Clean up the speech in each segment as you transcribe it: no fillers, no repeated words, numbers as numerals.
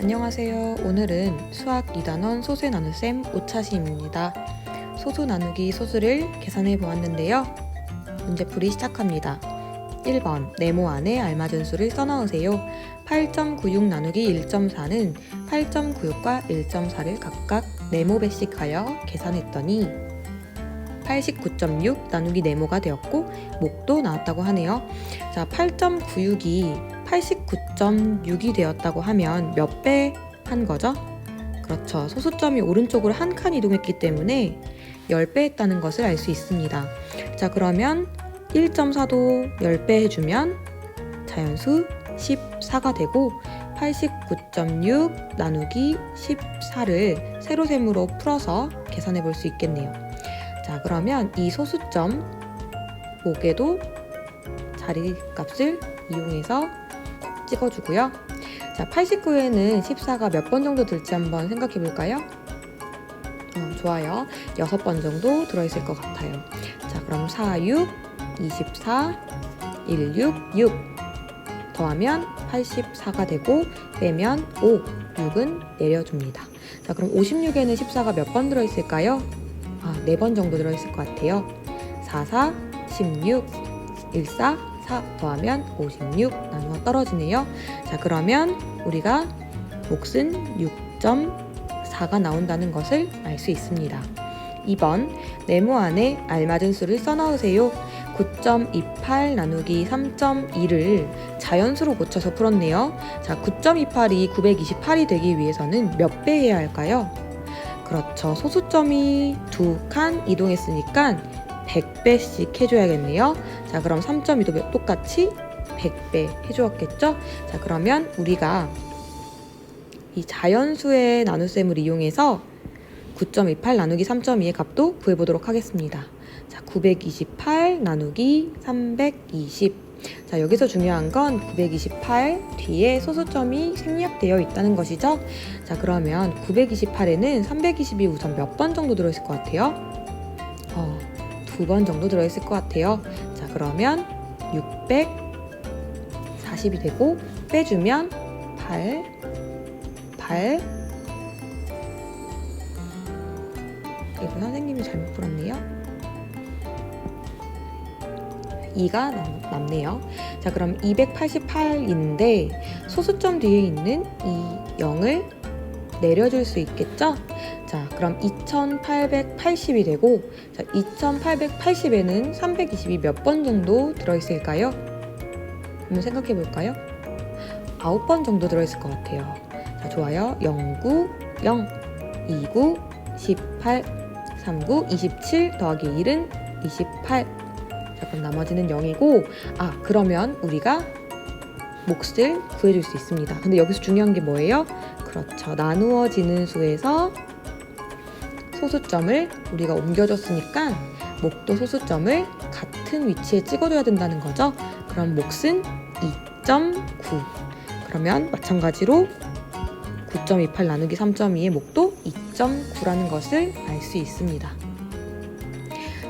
안녕하세요. 오늘은 수학 2단원 소수 나눗셈 5차 시입니다. 소수 나누기 소수를 계산해 보았는데요. 문제풀이 시작합니다. 1번 네모 안에 알맞은 수를 써넣으세요. 8.96 나누기 1.4는 8.96과 1.4를 각각 네모 배씩하여 계산했더니 89.6 나누기 네모가 되었고 목도 나왔다고 하네요. 자, 8.96이 89.6이 되었다고 하면 몇 배 한 거죠? 그렇죠. 소수점이 오른쪽으로 한 칸 이동했기 때문에 10배 했다는 것을 알 수 있습니다. 자, 그러면 1.4도 10배 해주면 자연수 14가 되고 89.6 나누기 14를 세로셈으로 풀어서 계산해 볼 수 있겠네요. 자, 그러면 이 소수점 목에도 자리값을 이용해서 찍어주고요. 자, 89에는 14가 몇 번 정도 들지 한번 생각해 볼까요? 좋아요. 6번 정도 들어있을 것 같아요. 자, 그럼 4, 6, 24, 1, 6, 6 더하면 84가 되고 빼면 5, 6은 내려줍니다. 자, 그럼 56에는 14가 몇 번 들어있을까요? 4번 정도 들어있을 것 같아요. 4, 4, 16, 1, 4, 4 더하면 56 나누어 떨어지네요. 자, 그러면 우리가 몫은 6.4가 나온다는 것을 알 수 있습니다. 2번 네모 안에 알맞은 수를 써넣으세요. 9.28 나누기 3.2를 자연수로 고쳐서 풀었네요. 자, 9.28이 928이 되기 위해서는 몇 배 해야 할까요? 그렇죠. 소수점이 2칸 이동했으니까 100배씩 해줘야겠네요. 자, 그럼 3.2도 똑같이 100배 해주었겠죠? 자, 그러면 우리가 이 자연수의 나눗셈을 이용해서 9.28 나누기 3.2의 값도 구해보도록 하겠습니다. 자, 928 나누기 320. 자, 여기서 중요한 건 928 뒤에 소수점이 생략되어 있다는 것이죠. 자, 그러면 928에는 320이 우선 몇 번 정도 들어있을 것 같아요? 2번 정도 들어있을 것 같아요. 자, 그러면 640이 되고 빼주면 8 이거 선생님이 잘못 풀었네요. 2가 남네요. 자, 그럼 288인데 소수점 뒤에 있는 이 0을 내려줄 수 있겠죠? 자, 그럼 2880이 되고, 자, 2880에는 320이 몇 번 정도 들어있을까요? 한번 생각해 볼까요? 9번 정도 들어있을 것 같아요. 자, 좋아요. 09, 0, 29, 18, 39, 27 더하기 1은 28. 자, 그럼 나머지는 0이고, 그러면 우리가 몫을 구해줄 수 있습니다. 근데 여기서 중요한 게 뭐예요? 그렇죠. 나누어지는 수에서 소수점을 우리가 옮겨줬으니까 목도 소수점을 같은 위치에 찍어줘야 된다는 거죠. 그럼 몫은 2.9. 그러면 마찬가지로 9.28 나누기 3.2의 목도 2.9라는 것을 알 수 있습니다.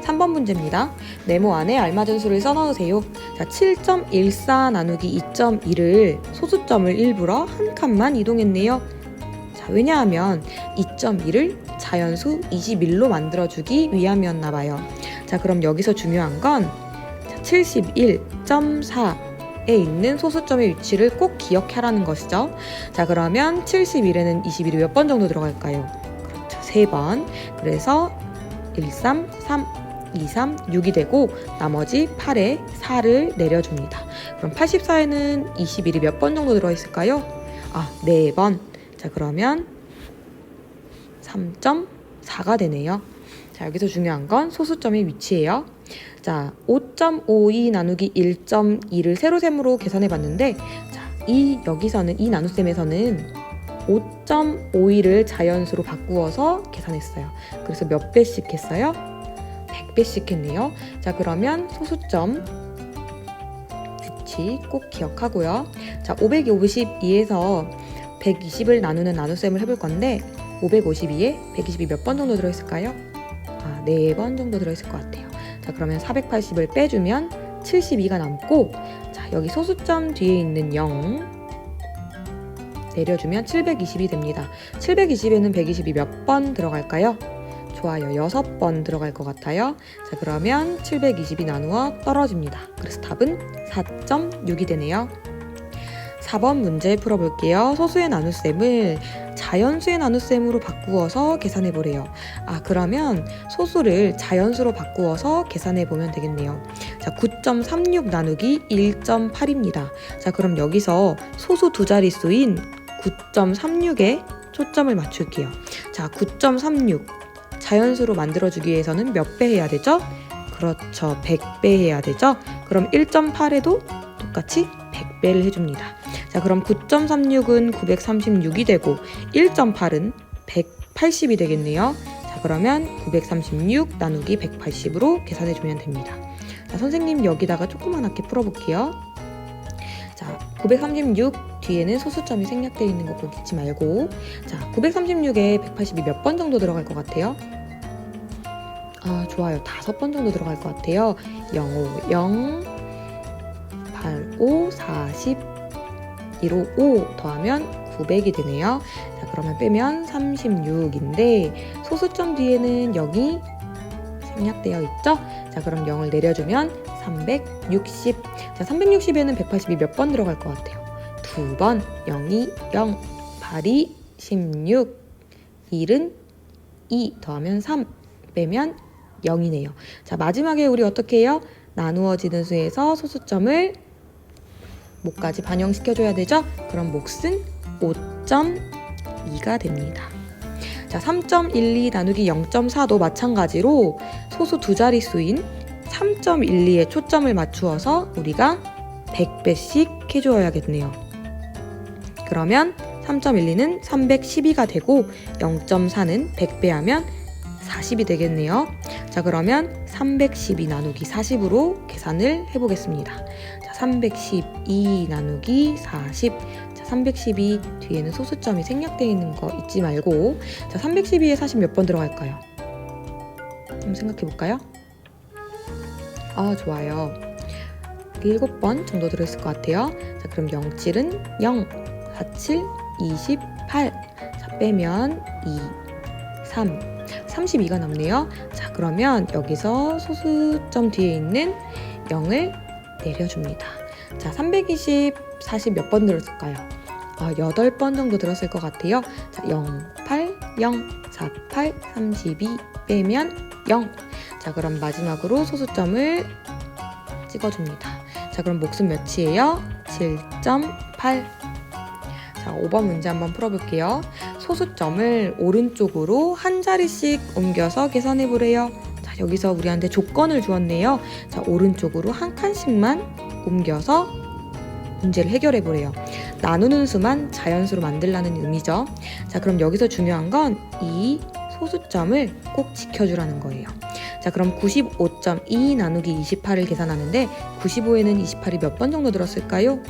3번 문제입니다. 네모 안에 알맞은 수를 써넣으세요. 자, 7.14 나누기 2.2를 소수점을 일부러 한 칸만 이동했네요. 자, 왜냐하면 2.2를 자연수 21로 만들어주기 위함이었나 봐요. 자, 그럼 여기서 중요한 건 71.4에 있는 소수점의 위치를 꼭 기억하라는 것이죠. 자, 그러면 71에는 21이 몇 번 정도 들어갈까요? 그렇죠. 3번. 그래서 1, 3, 3, 2, 3, 6이 되고 나머지 8에 4를 내려줍니다. 그럼 84에는 21이 몇 번 정도 들어있을까요? 4번. 자, 그러면 3.4가 되네요. 자, 여기서 중요한 건 소수점의 위치예요. 자, 5.52 나누기 1.2를 세로셈으로 계산해 봤는데, 자, 여기서는 이 나눗셈에서는 5.52를 자연수로 바꾸어서 계산했어요. 그래서 몇 배씩 했어요? 100배씩 했네요. 자, 그러면 소수점 위치 꼭 기억하고요. 자, 552에서 120을 나누는 나눗셈을 해볼 건데 552에 120이 몇 번 정도 들어있을까요? 4번 정도 들어있을 것 같아요. 자, 그러면 480을 빼주면 72가 남고, 자, 여기 소수점 뒤에 있는 0 내려주면 720이 됩니다. 720에는 120이 몇 번 들어갈까요? 좋아요. 6번 들어갈 것 같아요. 자, 그러면 720이 나누어 떨어집니다. 그래서 답은 4.6이 되네요. 4번 문제 풀어볼게요. 소수의 나눗셈을 자연수의 나눗셈으로 바꾸어서 계산해 보래요. 그러면 소수를 자연수로 바꾸어서 계산해 보면 되겠네요. 자, 9.36 나누기 1.8입니다. 자, 그럼 여기서 소수 두 자릿수인 9.36에 초점을 맞출게요. 자, 9.36 자연수로 만들어주기 위해서는 몇 배 해야 되죠? 그렇죠. 100배 해야 되죠? 그럼 1.8에도 똑같이 100배를 해줍니다. 자, 그럼 9.36은 936이 되고 1.8은 180이 되겠네요. 자, 그러면 936 나누기 180으로 계산해주면 됩니다. 자, 선생님 여기다가 조그맣게 풀어볼게요. 자, 936 뒤에는 소수점이 생략되어 있는 거 꼭 잊지 말고, 자, 936에 180이 몇 번 정도 들어갈 것 같아요? 좋아요. 5번 정도 들어갈 것 같아요. 0, 5, 0, 8, 5, 40, 1, 5, 5 더하면 900이 되네요. 자, 그러면 빼면 36인데 소수점 뒤에는 0이 생략되어 있죠? 자, 그럼 0을 내려주면 360. 자, 360에는 180이 몇 번 들어갈 것 같아요? 2번. 0이 0, 8이 16, 1은 2 더하면 3 빼면 0이네요. 자, 마지막에 우리 어떻게 해요? 나누어지는 수에서 소수점을 목까지 반영시켜줘야 되죠? 그럼 몫은 5.2가 됩니다. 자, 3.12 나누기 0.4도 마찬가지로 소수 두 자릿수인 3.12에 초점을 맞추어서 우리가 100배씩 해줘야겠네요. 그러면 3.12는 312가 되고 0.4는 100배 하면 40이 되겠네요. 자, 그러면 312 나누기 40으로 계산을 해보겠습니다. 자, 312 나누기 40. 자, 312 뒤에는 소수점이 생략되어 있는 거 잊지 말고, 자, 312에 40 몇 번 들어갈까요? 한번 생각해 볼까요? 좋아요. 7번 정도 들어있을 것 같아요. 자, 그럼 07은 0, 47, 28. 자, 빼면 2, 3, 32가 남네요. 자, 그러면 여기서 소수점 뒤에 있는 0을 내려줍니다. 자, 320, 40 몇 번 들었을까요? 8번 정도 들었을 것 같아요. 자, 0, 8, 0, 4, 8, 32 빼면 0. 자, 그럼 마지막으로 소수점을 찍어줍니다. 자, 그럼 몫은 몇이에요? 7.8. 자, 5번 문제 한번 풀어볼게요. 소수점을 오른쪽으로 한 자리씩 옮겨서 계산해 보래요. 자, 여기서 우리한테 조건을 주었네요. 자, 오른쪽으로 한 칸씩만 옮겨서 문제를 해결해 보래요. 나누는 수만 자연수로 만들라는 의미죠. 자, 그럼 여기서 중요한 건 이 소수점을 꼭 지켜주라는 거예요. 자, 그럼 95.2 나누기 28을 계산하는데 95에는 28이 몇 번 정도 들었을까요?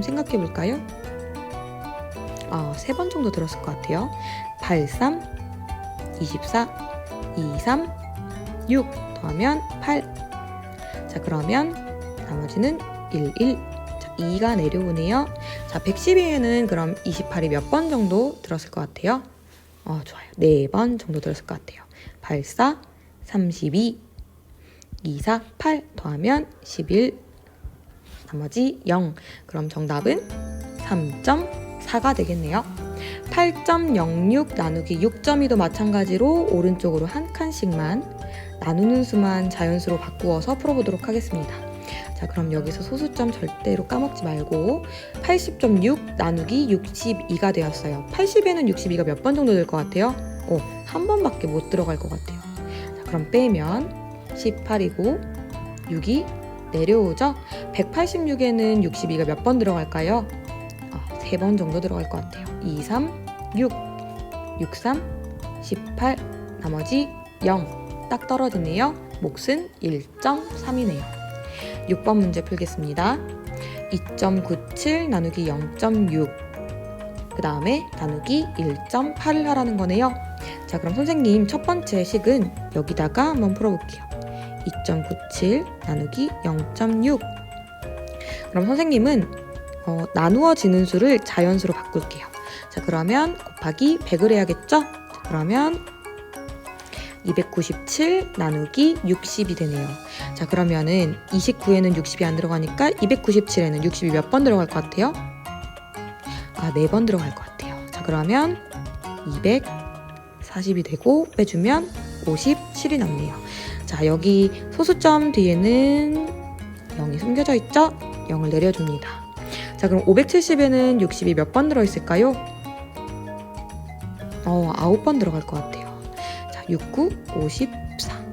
생각해 볼까요? 3번 정도 들었을 것 같아요. 83, 24, 23, 6 더하면 8. 자, 그러면 나머지는 11. 자, 2가 내려오네요. 자, 112에는 그럼 28이 몇 번 정도 들었을 것 같아요? 좋아요. 4번 정도 들었을 것 같아요. 84, 32, 24, 8 더하면 11. 나머지 0. 그럼 정답은 3.4가 되겠네요. 8.06 나누기 6.2도 마찬가지로 오른쪽으로 한 칸씩만 나누는 수만 자연수로 바꾸어서 풀어보도록 하겠습니다. 자, 그럼 여기서 소수점 절대로 까먹지 말고 80.6 나누기 62가 되었어요. 80에는 62가 몇 번 정도 될 것 같아요? 한 번밖에 못 들어갈 것 같아요. 자, 그럼 빼면 18이고 6이 내려오죠? 186에는 62가 몇 번 들어갈까요? 3번 정도 들어갈 것 같아요. 2, 3, 6, 6, 3, 18, 나머지 0. 딱 떨어지네요. 몫은 1.3이네요. 6번 문제 풀겠습니다. 2.97 나누기 0.6. 그 다음에 나누기 1.8을 하라는 거네요. 자, 그럼 선생님 첫 번째 식은 여기다가 한번 풀어볼게요. 2.97 나누기 0.6. 그럼 선생님은 나누어지는 수를 자연수로 바꿀게요. 자, 그러면 곱하기 100을 해야겠죠? 자, 그러면 297 나누기 60이 되네요. 자, 그러면은 29에는 60이 안 들어가니까 297에는 60이 몇 번 들어갈 것 같아요? 4번 들어갈 것 같아요. 자, 그러면 240이 되고 빼주면 57이 남네요. 자, 여기 소수점 뒤에는 0이 숨겨져 있죠? 0을 내려줍니다. 자, 그럼 570에는 60이 몇 번 들어있을까요? 9번 들어갈 것 같아요. 자, 69, 54.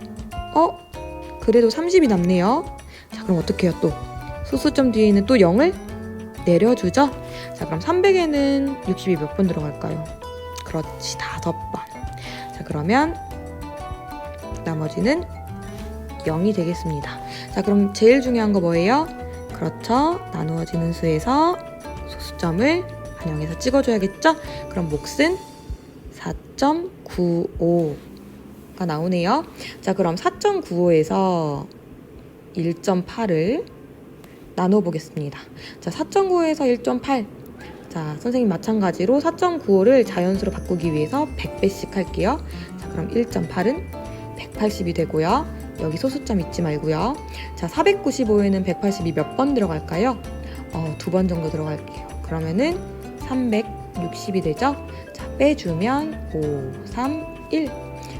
그래도 30이 남네요. 자, 그럼 어떻게 해요? 또 소수점 뒤에 있는 또 0을 내려주죠? 자, 그럼 300에는 60이 몇 번 들어갈까요? 그렇지, 5번. 자, 그러면 나머지는 0이 되겠습니다. 자, 그럼 제일 중요한 거 뭐예요? 그렇죠, 나누어지는 수에서 소수점을 반영해서 찍어줘야겠죠? 그럼 몫은 4.95가 나오네요. 자, 그럼 4.95에서 1.8을 나눠 보겠습니다. 자, 4.95에서 1.8. 자, 선생님 마찬가지로 4.95를 자연수로 바꾸기 위해서 100배씩 할게요. 자, 그럼 1.8은 180이 되고요. 여기 소수점 잊지 말고요. 자, 495에는 180이 몇 번 들어갈까요? 2번 정도 들어갈게요. 그러면은 360이 되죠? 자, 빼주면 5, 3, 1.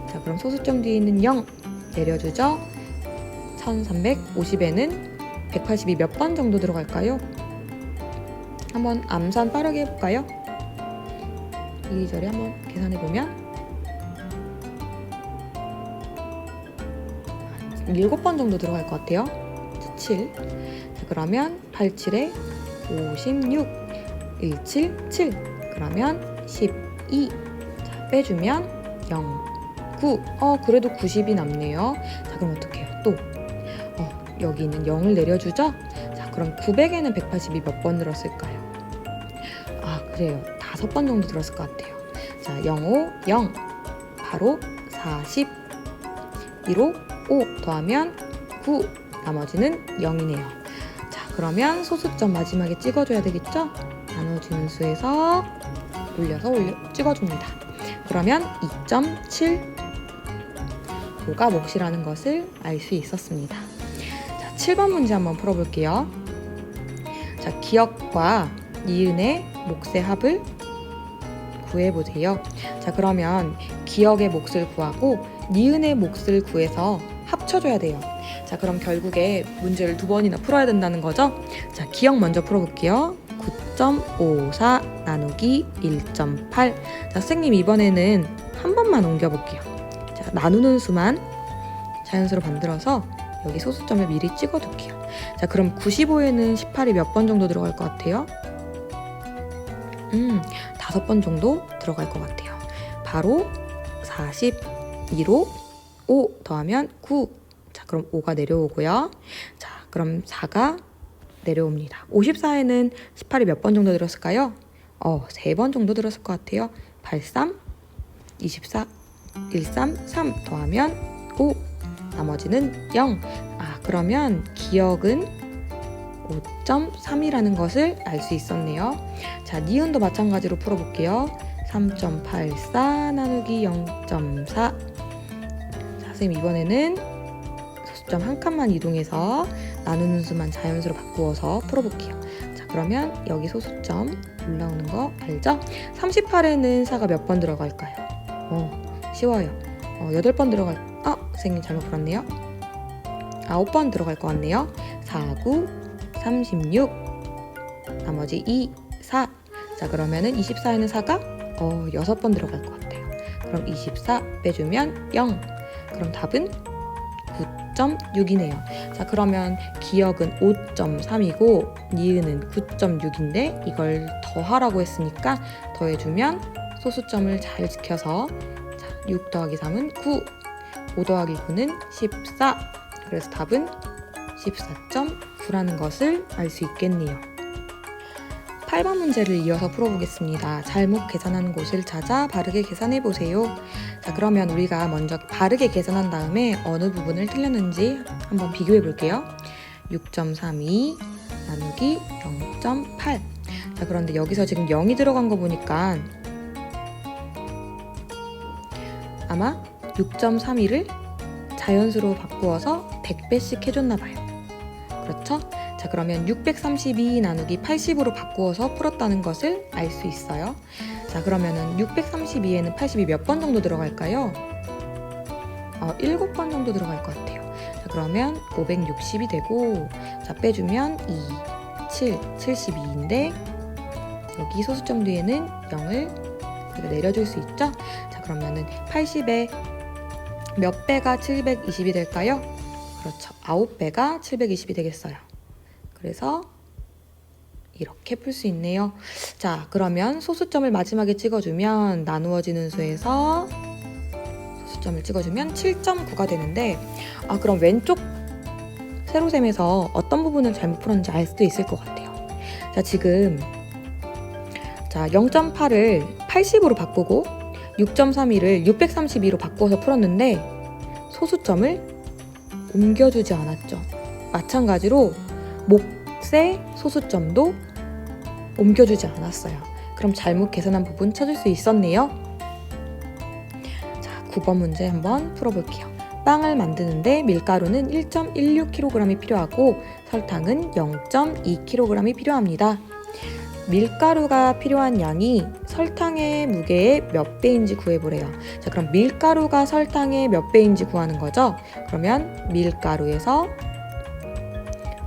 자, 그럼 소수점 뒤에 있는 0 내려주죠? 1350에는 180이 몇 번 정도 들어갈까요? 한번 암산 빠르게 해볼까요? 이리저리 한번 계산해보면 7번 정도 들어갈 것 같아요. 7. 자, 그러면 87에 56, 177. 그러면 12. 자, 빼주면 0, 9. 그래도 90이 남네요. 자, 그럼 어떻게 해요? 또 여기 있는 0을 내려주죠? 자, 그럼 900에는 180이 몇 번 들었을까요? 그래요. 5번 정도 들었을 것 같아요. 자, 0, 5, 0. 바로 40. 1호 5 더하면 9. 나머지는 0이네요. 자, 그러면 소수점 마지막에 찍어줘야 되겠죠? 나눠지는 수에서 올려서 찍어줍니다. 그러면 2.75가 몫이라는 것을 알 수 있었습니다. 자, 7번 문제 한번 풀어볼게요. 자, 기역과 니은의 몫의 합을 구해보세요. 자, 그러면 기역의 몫을 구하고 니은의 몫을 구해서 합쳐줘야 돼요. 자, 그럼 결국에 문제를 2번이나 풀어야 된다는 거죠? 자, 기역 먼저 풀어볼게요. 9.54 나누기 1.8. 자, 선생님 이번에는 한 번만 옮겨볼게요. 자, 나누는 수만 자연수로 만들어서 여기 소수점을 미리 찍어둘게요. 자, 그럼 95에는 18이 몇 번 정도 들어갈 것 같아요? 5번 정도 들어갈 것 같아요. 바로 42로 5 더하면 9. 자, 그럼 5가 내려오고요. 자, 그럼 4가 내려옵니다. 54에는 18이 몇 번 정도 들었을까요? 3번 정도 들었을 것 같아요. 83, 24, 133 더하면 5. 나머지는 0. 그러면 기역은 5.3이라는 것을 알 수 있었네요. 자, 니은도 마찬가지로 풀어볼게요. 3.84 나누기 0.4. 자, 선생님 이번에는 소수점 한 칸만 이동해서 나누는 수만 자연수로 바꾸어서 풀어볼게요. 자, 그러면 여기 소수점 올라오는 거 알죠? 38에는 4가 몇 번 들어갈까요? 쉬워요. 8번 선생님 잘못 풀었네요. 9번 들어갈 것 같네요. 4, 9, 36. 나머지 2, 4. 자, 그러면은 24에는 4가 6번 들어갈 것 같아요. 그럼 24 빼주면 0. 그럼 답은 9.6이네요. 자, 그러면 기역은 5.3이고 니은은 9.6인데 이걸 더하라고 했으니까 더해주면 소수점을 잘 지켜서 6 더하기 3은 9, 5 더하기 9는 14. 그래서 답은 14.9라는 것을 알 수 있겠네요. 8번 문제를 이어서 풀어보겠습니다. 잘못 계산한 곳을 찾아 바르게 계산해보세요. 자, 그러면 우리가 먼저 바르게 계산한 다음에 어느 부분을 틀렸는지 한번 비교해 볼게요. 6.32 나누기 0.8. 자, 그런데 여기서 지금 0이 들어간 거 보니까 아마 6.32를 자연수로 바꾸어서 100배씩 해줬나 봐요. 그렇죠? 자, 그러면 632 나누기 80으로 바꾸어서 풀었다는 것을 알 수 있어요. 자, 그러면은 632에는 80이 몇 번 정도 들어갈까요? 7번 정도 들어갈 것 같아요. 자, 그러면 560이 되고, 자, 빼주면 2, 7, 72인데 여기 소수점 뒤에는 0을 내려줄 수 있죠? 자, 그러면은 80에 몇 배가 720이 될까요? 그렇죠. 9배가 720이 되겠어요. 그래서 이렇게 풀 수 있네요. 자, 그러면 소수점을 마지막에 찍어주면 나누어지는 수에서 소수점을 찍어주면 7.9가 되는데, 그럼 왼쪽 세로셈에서 어떤 부분을 잘못 풀었는지 알 수도 있을 것 같아요. 자, 지금 0.8을 80으로 바꾸고 6.32를 632로 바꿔서 풀었는데 소수점을 옮겨주지 않았죠. 마찬가지로 몫의 소수점도 옮겨주지 않았어요. 그럼 잘못 계산한 부분 찾을 수 있었네요. 자, 9번 문제 한번 풀어볼게요. 빵을 만드는데 밀가루는 1.16kg이 필요하고 설탕은 0.2kg이 필요합니다. 밀가루가 필요한 양이 설탕의 무게의 몇 배인지 구해보래요. 자, 그럼 밀가루가 설탕의 몇 배인지 구하는 거죠? 그러면 밀가루에서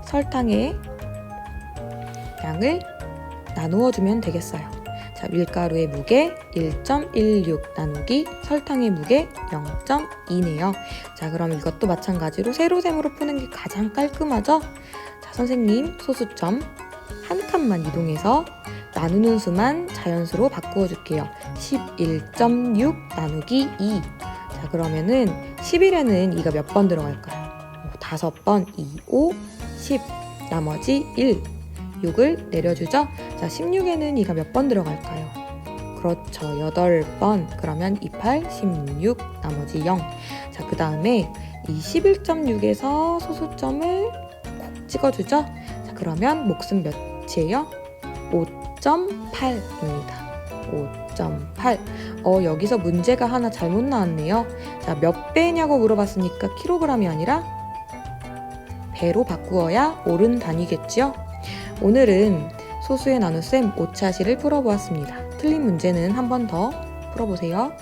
설탕의 양을 나누어주면 되겠어요. 자, 밀가루의 무게 1.16 나누기 설탕의 무게 0.2네요. 자, 그럼 이것도 마찬가지로 세로셈으로 푸는 게 가장 깔끔하죠? 자, 선생님 소수점 한 칸만 이동해서 나누는 수만 자연수로 바꾸어 줄게요. 11.6 나누기 2. 자, 그러면은 11에는 2가 몇 번 들어갈까요? 5번, 2, 5, 10. 나머지 1. 6을 내려주죠? 자, 16에는 2가 몇 번 들어갈까요? 그렇죠. 8번. 그러면 28, 16, 나머지 0. 자, 그 다음에 이 11.6에서 소수점을 콕 찍어주죠? 자, 그러면 몫은 몇이에요? 5.8입니다. 5.8. 여기서 문제가 하나 잘못 나왔네요. 자, 몇 배냐고 물어봤으니까 킬로그램이 아니라 배로 바꾸어야 옳은 단위겠지요? 오늘은 소수의 나눗셈 오차시를 풀어보았습니다. 틀린 문제는 한 번 더 풀어보세요.